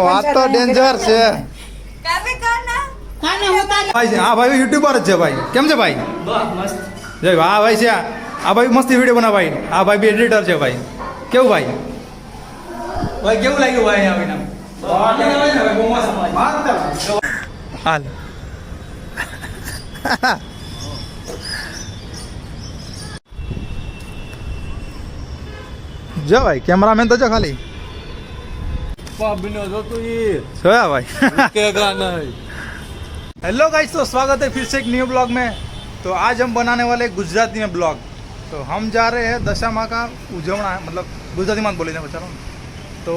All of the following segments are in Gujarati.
વાત તો ડેન્જર છે. હા ભાઈ યુટ્યુબર જ છે ભાઈ. કેમ છે ભાઈ? જય હા ભાઈ છે. આ ભાઈ મસ્તી વિડીયો બનાવે ભાઈ. આ ભાઈ બી એડિટર છે ભાઈ. કેવું ભાઈ? ભાઈ કેવું લાગ્યું ભાઈ આવીને? હાલ જો ભાઈ કેમેરામેન તો જો ખાલી જોયા भाई. हेलो गाइस, तो स्वागत है फिर से एक न्यू ब्लॉग में. तो आज हम बनाने वाले गुजराती में ब्लॉग. तो हम जा रहे हैं दशा माँ का उजवना, मतलब गुजराती में बोली बचारो. तो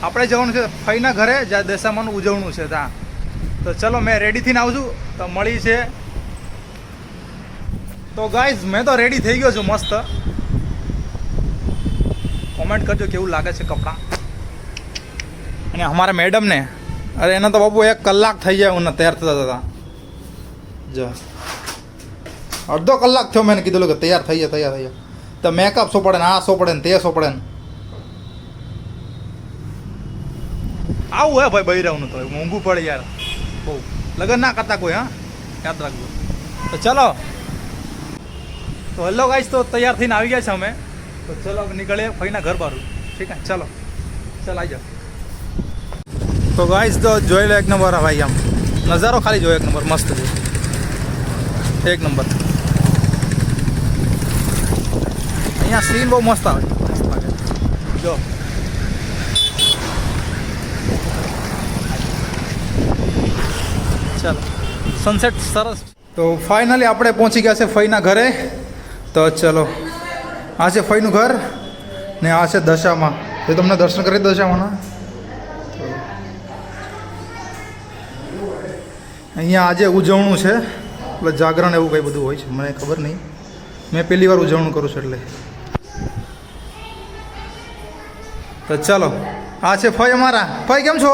આપણે જવાનું છે ફઈના ઘરે જ્યાં દશામાનું ઉજવણું છે ત્યાં. તો ચલો મેં રેડી થઈને આવું છું. તો મળી છે. તો ગાઈઝ મેં તો રેડી થઈ ગયો છું મસ્ત. કોમેન્ટ કરજો કેવું લાગે છે કપડાં. અને અમારા મેડમ ને અરે એના તો બાબુ 1 કલાક થઈ જાય હું તૈયાર થતા હતા. જો અડધો કલાક થયો મેં કીધું કે તૈયાર થઈ જાય. તો મેકઅપ શો પડે ને આ શો પડે ને તે શો પડે ને આવું હે ભાઈ બૈરાવનું. તો મોંઘું પડે યાર બહુ. લગન ના કરતા કોઈ. હા યાદ રાખજો. તો ચલો. તો હેલો ગાઈસ, તો તૈયાર થઈને આવી ગયા છે અમે. તો ચલો નીકળે ફઈના ઘર બારું. ઠીક છે ચલો ચાલ આવી જાઓ. તો ગાઈસ તો જોઈ લો એક નંબર ભાઈ. આમ નજારો ખાલી જોયો એક નંબર મસ્ત છે. એક નંબર. અહીંયા સીન બહુ મસ્ત આવે. જો ચાલો સનસેટ સરસ. તો ફાઇનલી આપણે પહોંચી ગયા છે ફઈના ઘરે. તો ચલો આ છે ફઈનું ઘર ને આ છે દશામાં. એ તમને દર્શન કરી દશામાંના. અહીંયા આજે ઉજવણું છે એટલે જાગરણ એવું કંઈ બધું હોય છે. મને ખબર નહીં, મેં પહેલી વાર ઉજવણું કરું છું એટલે. તો ચાલો આ છે ફઈ અમારા. ફઈ કેમ છો?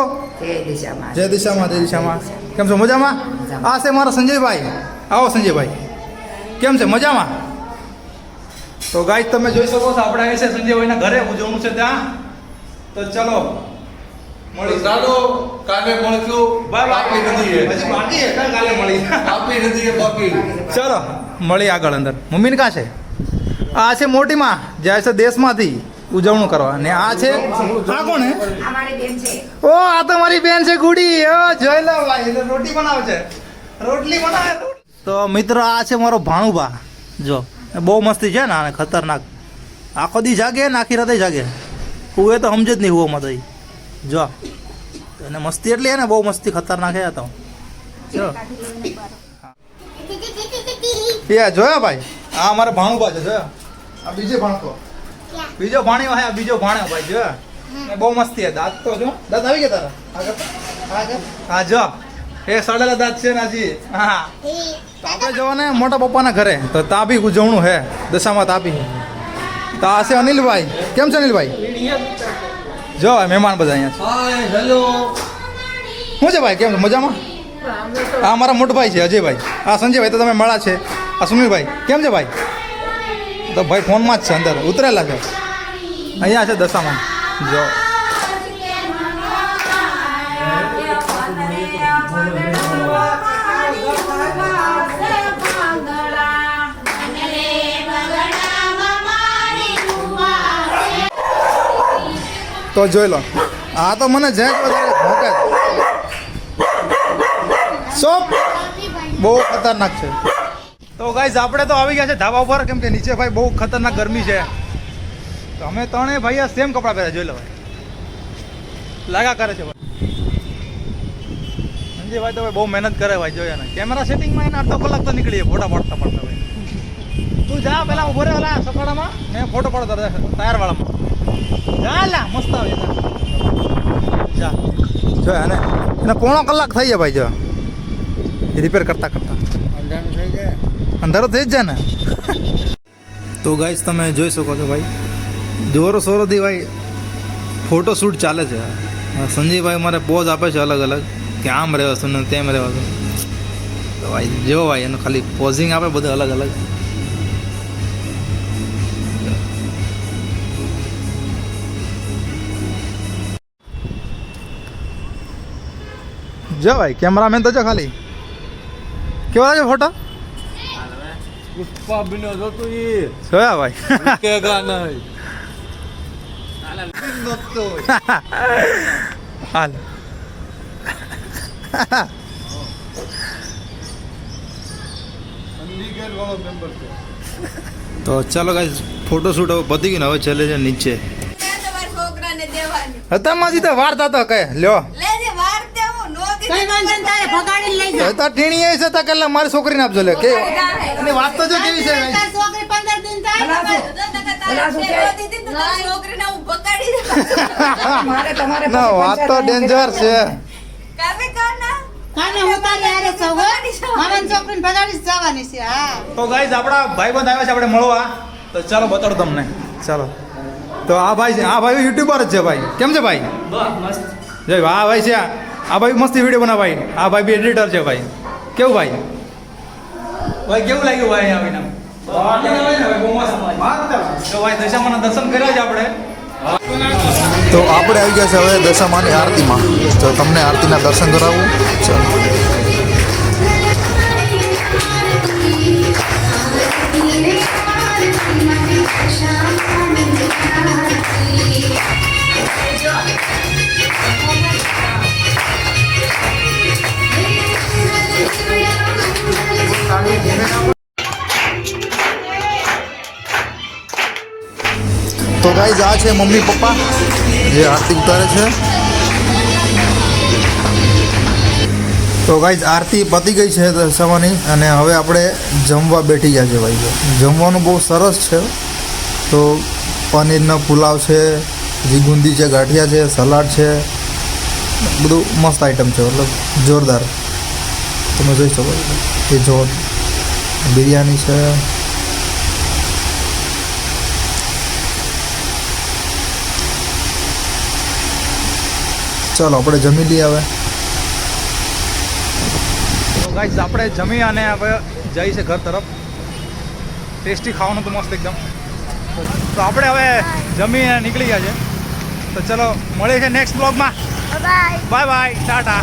જય દિશામાં. કેમ છો? મજામાં? આ છે મારા સંજયભાઈ. આવો સંજયભાઈ. કેમ છે? મજામાં? તો ગાઈસ તમે જોઈ શકો છો આપણે આવી છે સંજયભાઈના ઘરે ઉજવણું છે ત્યાં. તો ચલો મળી ચાલો કાલે મળશું. બાકી નથી હજી બાકી છે. કાલે મળી બાકી નથી બાકી. ચલો મળી આગળ અંદર. મમ્મીને કાં છે? આ છે મોટી માં જાય છે દેશમાંથી ઉજવણું કરવા. ને આ છે આ કોણ હે? અમારી બેન છે. ઓ આ તો મારી બેન છે ગુડી. ઓ જોઈ લો ભાઈ રોટી બનાવે છે. રોટલી બનાવે. તો મિત્ર આ છે મારો ભાણુબા. જો બહુ મસ્તી છે ને આને ખતરનાક. આખો દી જાગે ને આખી રાતે જાગે. હું તો સમજે જ નહીં હુવામાં તો. જો અને મસ્તી એટલી હે ને બહુ મસ્તી ખતરનાક હે તો. જો એ જોયા ભાઈ આ અમારે ભાણુબા છે. જોયા આ બીજો ભાણ્યો હે. બીજો ભાણ્યો ભાઈ. જોયા બહુ મસ્તી હે. દાંત તો જો દાંત આવી ગયા તારા. હા જો એ સડેલા દાંત છે ને હજી. હા આપણે જવાને મોટા પપ્પાના ઘરે. તો ત્યાં બી ઉજવણું હે દશામાં તાપી. તો આ છે અનિલભાઈ. કેમ છે અનિલભાઈ? જો મહેમાન બધા અહીંયા છે. હેલો શું છે ભાઈ? કેમ છે? મજામાં? આ મારા મોટભાઈ છે અજયભાઈ. આ સંજયભાઈ તો તમે મળ્યા છે. આ સુનિલભાઈ. કેમ છે ભાઈ? તો ભાઈ ફોનમાં જ છે અંદર ઉતરેલા છે. અહીંયા છે દશામાં. જો તો જોઈ લો આ તો મને જેક વધારે ભોંકે સોપ બહુ ખતરનાક છે. તો ગાઈઝ આપણે તો આવી ગયા છે ધાબા ઉપર. કેમ કે નીચે ભાઈ બહુ ખતરનાક ગરમી છે. તો અમે ત્રણેય ભાઈ સેમ કપડાં પહેર્યા. જોઈ લો ભાઈ લાગા કરે છે ભાઈ. સંજયભાઈ તો ભાઈ બહુ મહેનત કરે ભાઈ. જોઈએ ને કેમેરા સેટિંગમાં એને અડધો કલાક તો નીકળીએ ફોટા પાડતા ભાઈ. તું જા પેલા ઉભો રહે ઓલા સફાડામાં ને ફોટો પાડતા ટાયરવાળામાં. ચાલા મસ્ત આવે જા. જો ને એને પોણો કલાક થઈ જાય ભાઈ. જો રિપેર કરતા અંધારો થઈ જ જાય ને. તો ગાઈસ તમે જોઈ શકો છો ભાઈ જોરો સોરોથી ભાઈ ફોટો શૂટ ચાલે છે. સંજયભાઈ મારે પોઝ આપે છે અલગ અલગ કે આમ રહેવાશું ને તેમ રહેવાશું. તો ભાઈ જો ભાઈ એનું ખાલી પોઝિંગ આપે બધું અલગ અલગ. જો ભાઈ કેમેરામેન તો જો ખાલી કેવા છે ફોટો પુષ્પા બિનો જોતું ઈ જોયા ભાઈ કેગા નહીં હાલ ચંદીગઢ વાળો મેમ્બર છે તો ચાલો ગાઈસ ફોટોશૂટ હવે પતી ગયું ને હવે ચાલે છે નીચે છોકરાને દેવાની હતા માજી તો વાર્તા તો કહે લ્યો લેજે વાર દેવું નો કઈ વાંધો નહીં, તારે ભગાડીને લઈ જા. તો ટીણી આવી છે તો કલાક મારી છોકરીને આપજો લે કે એની વાત તો જો કેવી છે guys. તારી છોકરી 15 દિન થાય ને ભાઈ. છોકરીને હું બગાડી દે ના વાત તો ડેન્જર છે કામે કાના કાને હું તારી હારે છું, હો. મામાની છોકરીને ભગાડી જ જવાની છે. હા તો ગાઈસ આપણા ભાઈબંધ આવ્યા છે આપણે મળવા તો ચાલો બતાડો તમને ચાલો તો આ ભાઈ છે આ ભાઈ યુટ્યુબર જ છે ભાઈ કેમ છે ભાઈ જય આ ભાઈ છે આ ભાઈ મસ્તી વિડીયો બનાવે ભાઈ આ ભાઈ બી એડિટર છે ભાઈ કેવું ભાઈ ભાઈ કેવું લાગ્યું ભાઈ આવીને તો ભાઈ દશામાના દર્શન કર્યા છે આપણે તો આપણે આવી ગયા છે હવે દશામાની આરતીમાં તો તમને આરતીના દર્શન કરાવું ચાલો તો ગાઈઝ આ છે મમ્મી પપ્પા જે આરતી ઉતારે છે તો ગાઈઝ આરતી પતી ગઈ છે દશામાની અને હવે આપણે જમવા બેઠી ગયા છે ભાઈ જમવાનું બહુ સરસ છે તો પનીરનો પુલાવ છે જે ગુંદી છે ગાંઠિયા છે સલાડ છે બધું મસ્ત આઈટમ છે મતલબ જોરદાર તમે જોઈ શકો એ જોર બિરયાની છે ચાલો આપણે જમી લઈએ હવે તો ગાઈસ આપણે જમી અને હવે જઈએ છે ઘર તરફ ટેસ્ટી ખાવાનું તો મસ્ત એકદમ તો આપણે હવે જમીને નીકળી ગયા છે તો ચલો મળીએ છે નેક્સ્ટ બ્લોગમાં બાય બાય ટાટા